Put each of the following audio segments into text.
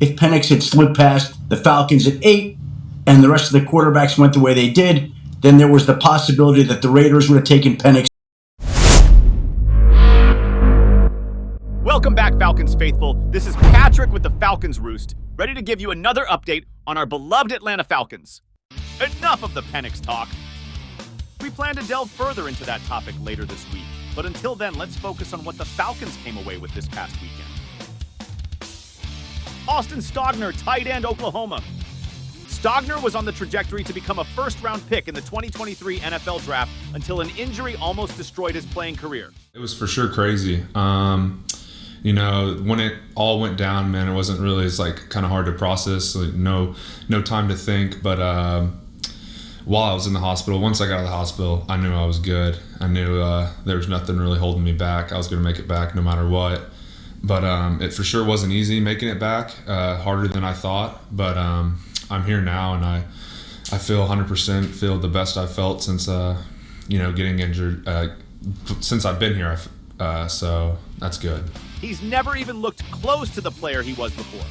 if Penix had slipped past the Falcons at 8 and the rest of the quarterbacks went the way they did, then there was the possibility that the Raiders would have taken Penix. Welcome back, Falcons Faithful. This is Patrick with the Falcons Roost, ready to give you another update on our beloved Atlanta Falcons. Enough of the Penix talk. We plan to delve further into that topic later this week, but until then, let's focus on what the Falcons came away with this past weekend. Austin Stogner, tight end, Oklahoma. Stogner was on the trajectory to become a first-round pick in the 2023 NFL Draft until an injury almost destroyed his playing career. It was for sure crazy. You know, when it all went down, man, it wasn't really, it's like kind of hard to process, like no time to think. But while I was in the hospital, once I got out of the hospital, I knew I was good. I knew there was nothing really holding me back. I was going to make it back no matter what. But it for sure wasn't easy making it back, harder than I thought. But I'm here now, and I feel 100% feel the best I've felt since, getting injured, since I've been here. So that's good. He's never even looked close to the player he was before.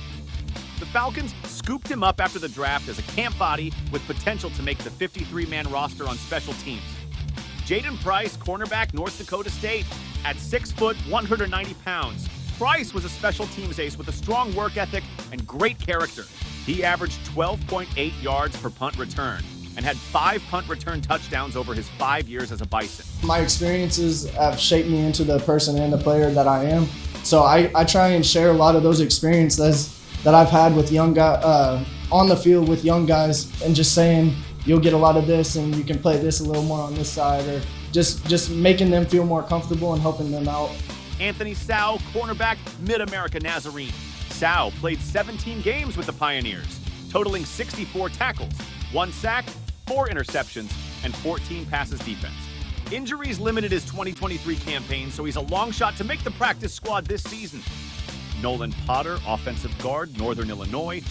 The Falcons scooped him up after the draft as a camp body with potential to make the 53-man roster on special teams. Jaden Price, cornerback, North Dakota State, at 6 foot, 190 pounds. Price was a special teams ace with a strong work ethic and great character. He averaged 12.8 yards per punt return and had 5 punt return touchdowns over his 5 years as a Bison. My experiences have shaped me into the person and the player that I am. So I try and share a lot of those experiences that I've had with young guys, on the field with young guys, and just saying, you'll get a lot of this and you can play this a little more on this side, or just making them feel more comfortable and helping them out. Anthony Sau, cornerback, Mid-America Nazarene. Sau played 17 games with the Pioneers, totaling 64 tackles, 1 sack, 4 interceptions, and 14 passes defense. Injuries limited his 2023 campaign, so he's a long shot to make the practice squad this season. Nolan Potter, offensive guard, Northern Illinois.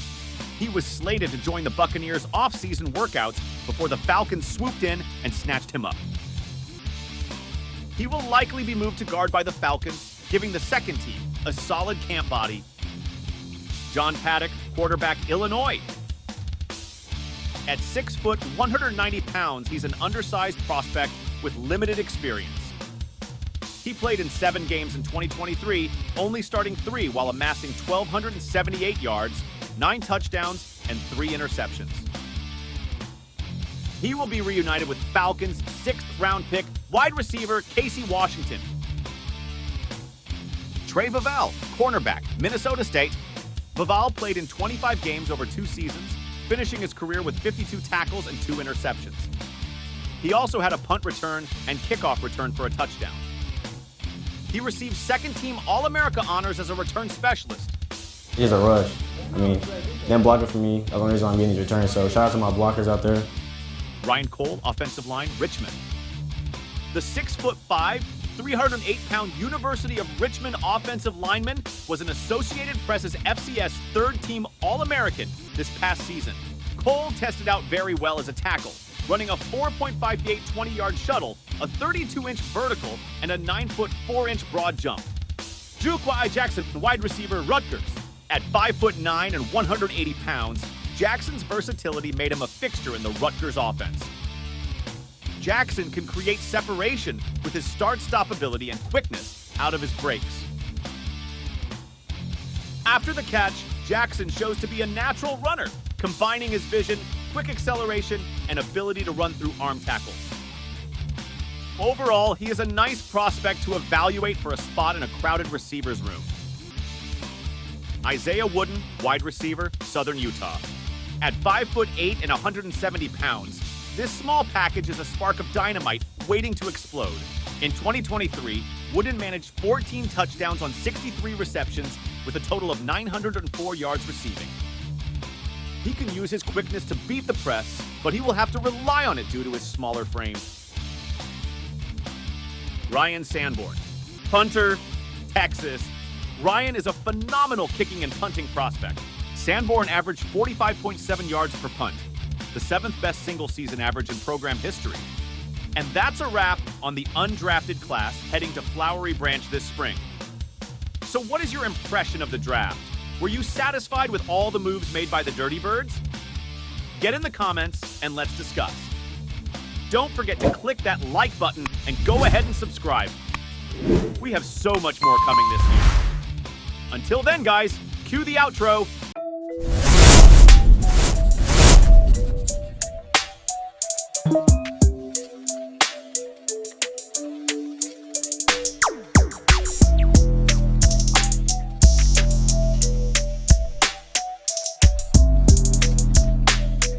He was slated to join the Buccaneers' off-season workouts before the Falcons swooped in and snatched him up. He will likely be moved to guard by the Falcons, giving the second team a solid camp body. John Paddock, quarterback, Illinois. At 6 foot, 190 pounds, he's an undersized prospect with limited experience. He played in 7 games in 2023, only starting 3 while amassing 1,278 yards, 9 touchdowns, and 3 interceptions. He will be reunited with Falcons' 6th-round pick, wide receiver Casey Washington. Trey Vavell, cornerback, Minnesota State. Vavell played in 25 games over 2 seasons, finishing his career with 52 tackles and 2 interceptions. He also had a punt return and kickoff return for a touchdown. He received second-team All-America honors as a return specialist. It's a rush. I mean, them blocking for me, that's the only reason I'm getting these returns. So shout out to my blockers out there. Ryan Cole, offensive line, Richmond. The 6'5", 308-pound University of Richmond offensive lineman was an Associated Press's FCS third-team All-American this past season. Cole tested out very well as a tackle, running a 4.58 20-yard shuttle, a 32-inch vertical, and a 9-foot 4-inch broad jump. Juqua Jackson, wide receiver, Rutgers. At 5'9" and 180 pounds, Jackson's versatility made him a fixture in the Rutgers offense. Jackson can create separation with his start-stop ability and quickness out of his breaks. After the catch, Jackson shows to be a natural runner, combining his vision, quick acceleration, and ability to run through arm tackles. Overall, he is a nice prospect to evaluate for a spot in a crowded receivers room. Isaiah Wooden, wide receiver, Southern Utah. At 5'8" and 170 pounds, this small package is a spark of dynamite waiting to explode. In 2023, Wooden managed 14 touchdowns on 63 receptions with a total of 904 yards receiving. He can use his quickness to beat the press, but he will have to rely on it due to his smaller frame. Ryan Sanborn, punter, Texas. Ryan is a phenomenal kicking and punting prospect. Sanborn averaged 45.7 yards per punt, the 7th best single-season average in program history. And that's a wrap on the undrafted class heading to Flowery Branch this spring. So what is your impression of the draft? Were you satisfied with all the moves made by the Dirty Birds? Get in the comments and let's discuss. Don't forget to click that like button and go ahead and subscribe. We have so much more coming this year. Until then, guys, cue the outro